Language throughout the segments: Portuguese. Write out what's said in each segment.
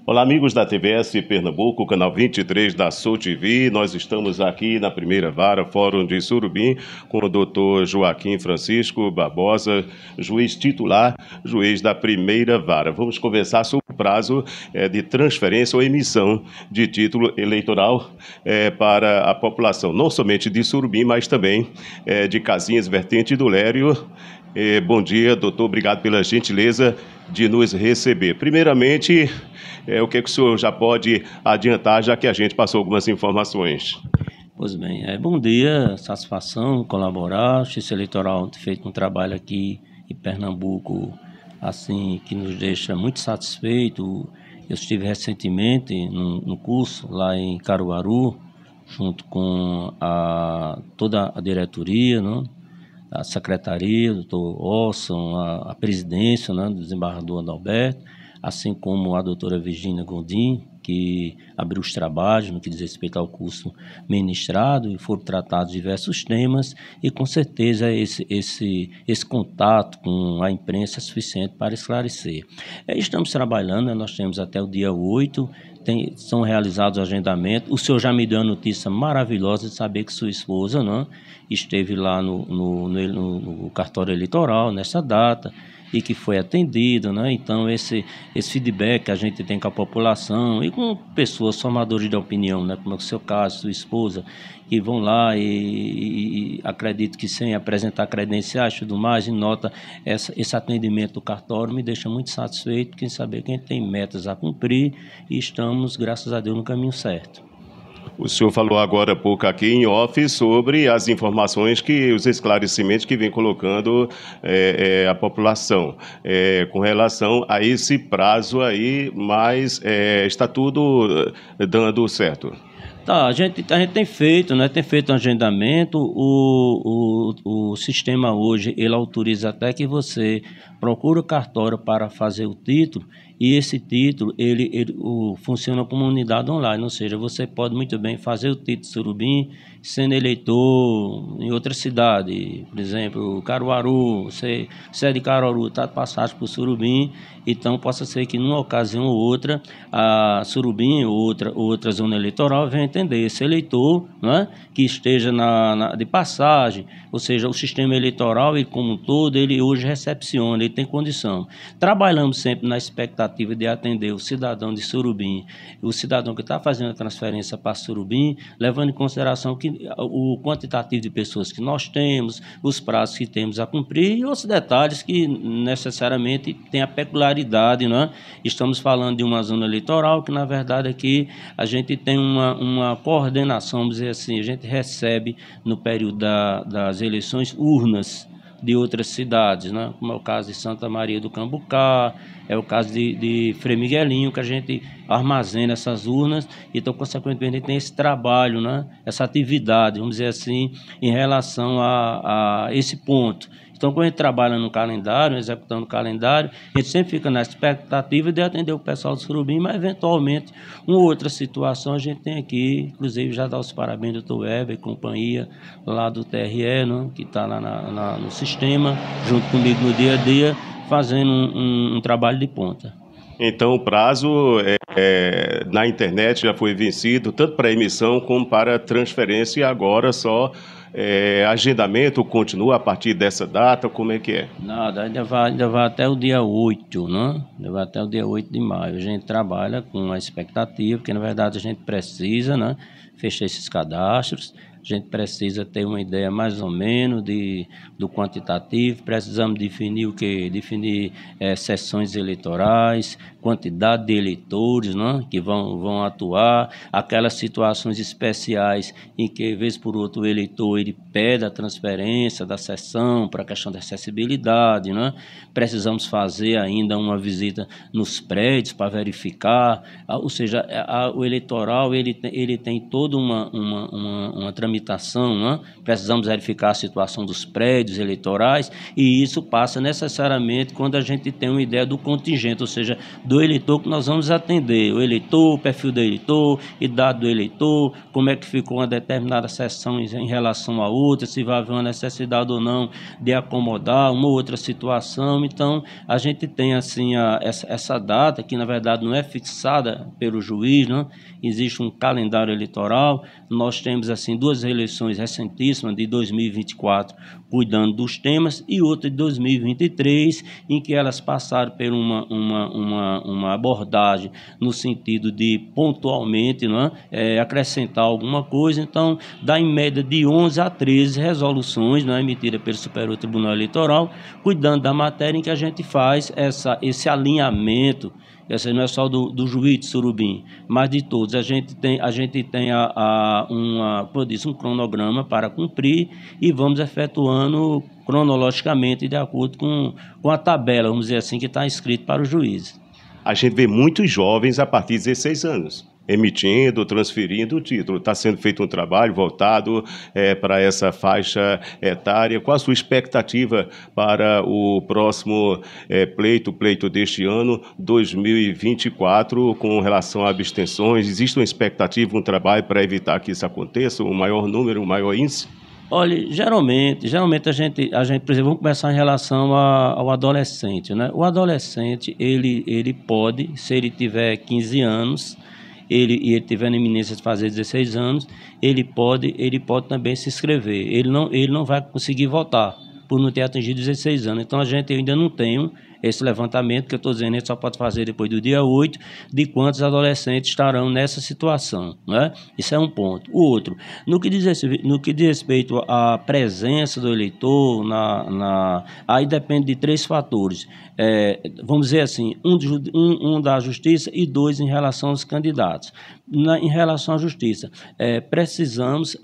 Olá, amigos da TVS Pernambuco, canal 23 da Sou TV. Nós estamos aqui na primeira vara, Fórum de Surubim, com o doutor Joaquim Francisco Barbosa, juiz titular, juiz da primeira vara. Vamos conversar sobre o prazo de transferência ou emissão de título eleitoral para a população, não somente de Surubim, mas também de Casinhas, Vertente do Lério. Bom dia, doutor. Obrigado pela gentileza de nos receber. Primeiramente, o que o senhor já pode adiantar, já que a gente passou algumas informações? Pois bem, bom dia, satisfação colaborar. A Justiça Eleitoral tem feito um trabalho aqui em Pernambuco, assim, que nos deixa muito satisfeito. Eu estive recentemente no curso lá em Caruaru, junto com toda a diretoria, né? A secretaria, o doutor Orson, a presidência, né, do desembargador Adalberto, assim como a doutora Virgínia Gondim, que abriu os trabalhos no que diz respeito ao curso ministrado, e foram tratados diversos temas, e com certeza esse contato com a imprensa é suficiente para esclarecer. Estamos trabalhando, né, nós temos até o dia 8, são realizados agendamentos. O senhor já me deu a notícia maravilhosa de saber que sua esposa, né, esteve lá no cartório eleitoral nessa data e que foi atendido, né? Então esse feedback que a gente tem com a população e com pessoas formadoras de opinião, né, como é o seu caso, sua esposa, que vão lá e acredito que sem apresentar credenciais e tudo mais, e nota esse atendimento do cartório, me deixa muito satisfeito, porque saber que a gente tem metas a cumprir e estamos, graças a Deus, no caminho certo. O senhor falou agora há pouco aqui em off sobre as informações os esclarecimentos que vem colocando a população com relação a esse prazo aí, mas está tudo dando certo. Tá, a gente tem feito, né? Tem feito um agendamento. O sistema hoje ele autoriza até que você procure o cartório para fazer o título, e esse título ele funciona como unidade online, ou seja, você pode muito bem fazer o título de Surubim sendo eleitor em outra cidade, por exemplo, Caruaru. Você é de Caruaru, está de passagem por Surubim, então possa ser que numa ocasião ou outra a Surubim ou outra zona eleitoral venha entender esse eleitor, né, que esteja de passagem, ou seja, o sistema eleitoral ele, como um todo, ele hoje recepciona, ele tem condição. Trabalhamos sempre na expectativa de atender o cidadão de Surubim, o cidadão que está fazendo a transferência para Surubim, levando em consideração o quantitativo de pessoas que nós temos, os prazos que temos a cumprir e outros detalhes que necessariamente têm a peculiaridade, né? Estamos falando de uma zona eleitoral que, na verdade, aqui a gente tem uma coordenação, vamos dizer assim, a gente recebe no período das eleições urnas de outras cidades, né? Como é o caso de Santa Maria do Cambucá, é o caso de Frei Miguelinho, que a gente armazena essas urnas, então, consequentemente, a gente tem esse trabalho, né? Essa atividade, vamos dizer assim, em relação a esse ponto. Então, quando a gente trabalha no calendário, executando o calendário, a gente sempre fica na expectativa de atender o pessoal do Surubim, mas, eventualmente, uma outra situação a gente tem aqui, inclusive já dá os parabéns ao Dr. Weber e companhia lá do TRE, né, que está lá no sistema, junto comigo no dia a dia, fazendo um trabalho de ponta. Então, o prazo na internet já foi vencido, tanto para emissão como para transferência, e agora só agendamento continua a partir dessa data, como é que é? Nada, ainda vai até o dia 8, né? Ainda vai até o dia 8 de maio. A gente trabalha com a expectativa, porque na verdade a gente precisa, né, fechar esses cadastros. A gente precisa ter uma ideia mais ou menos do quantitativo, precisamos definir o quê? Definir sessões eleitorais, quantidade de eleitores, né, que vão atuar, aquelas situações especiais em que, vez por outro, o eleitor ele pede a transferência da sessão para a questão da acessibilidade, né? Precisamos fazer ainda uma visita nos prédios para verificar, ou seja, o eleitoral ele tem toda uma tramitação delimitação, né? Precisamos verificar a situação dos prédios eleitorais, e isso passa necessariamente quando a gente tem uma ideia do contingente, ou seja, do eleitor que nós vamos atender, o eleitor, o perfil do eleitor, idade do eleitor, como é que ficou uma determinada seção em relação a outra, se vai haver uma necessidade ou não de acomodar uma ou outra situação. Então, a gente tem assim essa data, que na verdade não é fixada pelo juiz, né? Existe um calendário eleitoral. Nós temos assim duas eleições recentíssimas de 2024 cuidando dos temas, e outra de 2023 em que elas passaram por uma abordagem no sentido de pontualmente, né, acrescentar alguma coisa. Então dá em média de 11 a 13 resoluções, né, emitidas pelo Superior Tribunal Eleitoral, cuidando da matéria em que a gente faz esse alinhamento. Essa não é só do juiz de Surubim, mas de todos. A gente tem um cronograma para cumprir, e vamos efetuando cronologicamente de acordo com a tabela, vamos dizer assim, que está escrito para o juiz. A gente vê muitos jovens a partir de 16 anos emitindo, transferindo o título. Está sendo feito um trabalho voltado para essa faixa etária. Qual a sua expectativa para o próximo pleito deste ano, 2024, com relação a abstenções? Existe uma expectativa, um trabalho para evitar que isso aconteça, um maior número, um maior índice? Olha, geralmente a gente, por exemplo, vamos começar em relação ao adolescente, né? O adolescente, ele pode, se ele tiver 15 anos, e ele tiver na iminência de fazer 16 anos, ele pode também se inscrever. Ele não vai conseguir votar por não ter atingido 16 anos. Então, a gente ainda não tem esse levantamento, que eu estou dizendo, a gente só pode fazer depois do dia 8, de quantos adolescentes estarão nessa situação, né? Isso é um ponto. O outro, no que diz respeito à presença do eleitor, aí depende de 3 fatores. Vamos dizer assim, um da justiça e 2 em relação aos candidatos. Em relação à justiça, precisamos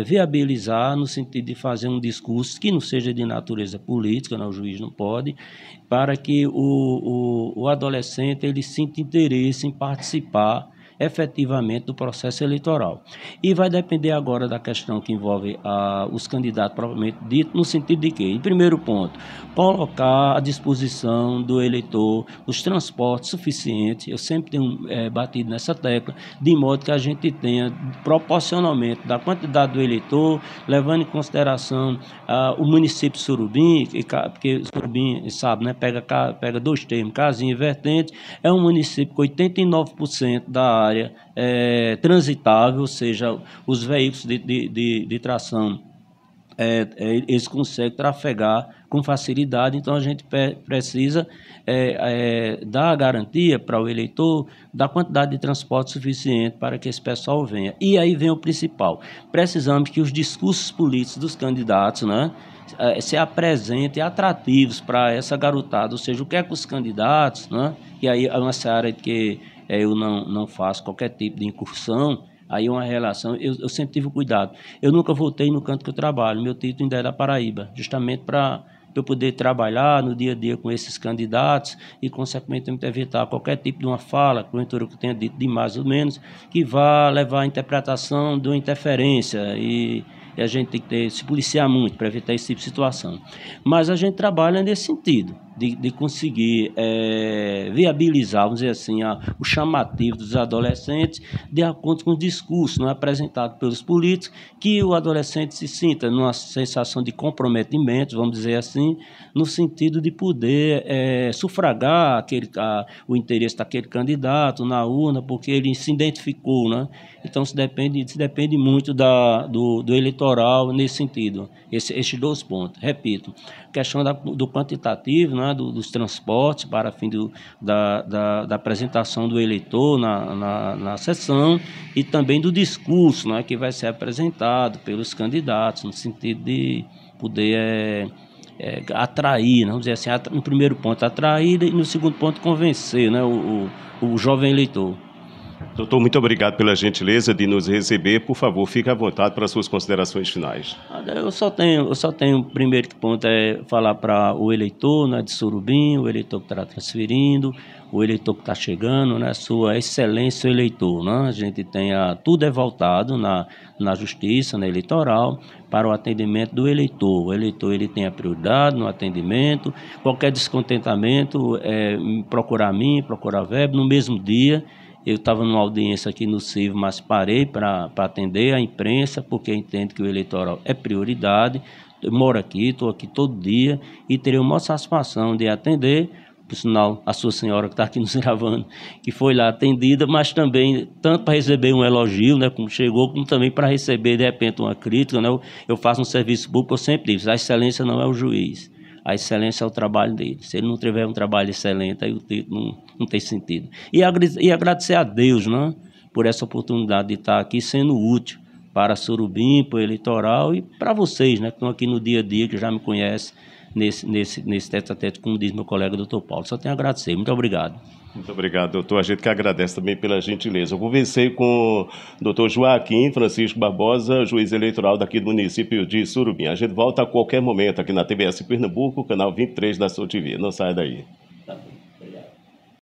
viabilizar no sentido de fazer um discurso que não seja de natureza política, né? O juiz não pode, para que o adolescente ele sinta interesse em participar efetivamente do processo eleitoral. E vai depender agora da questão que envolve os candidatos propriamente dito, no sentido de que, em primeiro ponto, colocar à disposição do eleitor os transportes suficientes. Eu sempre tenho batido nessa tecla, de modo que a gente tenha proporcionalmente da quantidade do eleitor, levando em consideração o município de Surubim, porque Surubim, sabe, né, pega 2 termos, Casinha e Vertente, é um município com 89% da área transitável, ou seja, os veículos de tração eles conseguem trafegar com facilidade. Então a gente precisa dar a garantia para o eleitor da quantidade de transporte suficiente para que esse pessoal venha. E aí vem o principal: precisamos que os discursos políticos dos candidatos, né, se apresentem atrativos para essa garotada, ou seja, o que é que os candidatos, né, e aí é uma área que eu não faço qualquer tipo de incursão. Aí uma relação, eu sempre tive cuidado. Eu nunca votei no canto que eu trabalho, meu título ainda é da Paraíba, justamente para eu poder trabalhar no dia a dia com esses candidatos e, consequentemente, evitar qualquer tipo de uma fala, porventura que eu tenha dito de mais ou menos, que vá levar à interpretação de uma interferência, e a gente tem que se policiar muito para evitar esse tipo de situação. Mas a gente trabalha nesse sentido, de conseguir viabilizar, vamos dizer assim, o chamativo dos adolescentes de acordo com o discurso, não é, apresentado pelos políticos, que o adolescente se sinta numa sensação de comprometimento, vamos dizer assim, no sentido de poder sufragar o interesse daquele candidato na urna, porque ele se identificou, né? Então se depende muito do eleitoral nesse sentido, esses 2 pontos. Repito, questão do quantitativo, né, dos transportes para fim da apresentação do eleitor na sessão, e também do discurso, né, que vai ser apresentado pelos candidatos, no sentido de poder atrair, né, vamos dizer assim, no primeiro ponto atrair, e no segundo ponto convencer, né, o jovem eleitor. Doutor, muito obrigado pela gentileza de nos receber. Por favor, fique à vontade para suas considerações finais. Eu só tenho, o primeiro ponto é falar para o eleitor, né, de Surubim, o eleitor que está transferindo, o eleitor que está chegando, né, sua excelência eleitor, né, a gente tem tudo é voltado na justiça, na eleitoral, para o atendimento do eleitor. O eleitor ele tem a prioridade no atendimento, qualquer descontentamento, procurar mim, procurar a VEB no mesmo dia. Eu estava numa audiência aqui no CIV, mas parei para atender a imprensa, porque entendo que o eleitoral é prioridade. Eu moro aqui, estou aqui todo dia e terei uma satisfação de atender, por sinal, a sua senhora que está aqui nos gravando, que foi lá atendida, mas também tanto para receber um elogio, né, como chegou, como também para receber, de repente, uma crítica. Né? Eu faço um serviço público, eu sempre digo, a excelência não é o juiz. A excelência é o trabalho dele. Se ele não tiver um trabalho excelente, aí o título não tem sentido. E agradecer a Deus, né, por essa oportunidade de estar aqui sendo útil para Surubim, para o eleitoral e para vocês, né, que estão aqui no dia a dia, que já me conhecem nesse tete-a-tete, como diz meu colega doutor Paulo. Só tenho a agradecer. Muito obrigado. Muito obrigado, doutor. A gente que agradece também pela gentileza. Eu conversei com o doutor Joaquim Francisco Barbosa, juiz eleitoral daqui do município de Surubim. A gente volta a qualquer momento aqui na TBS Pernambuco, canal 23 da Sou TV. Não saia daí.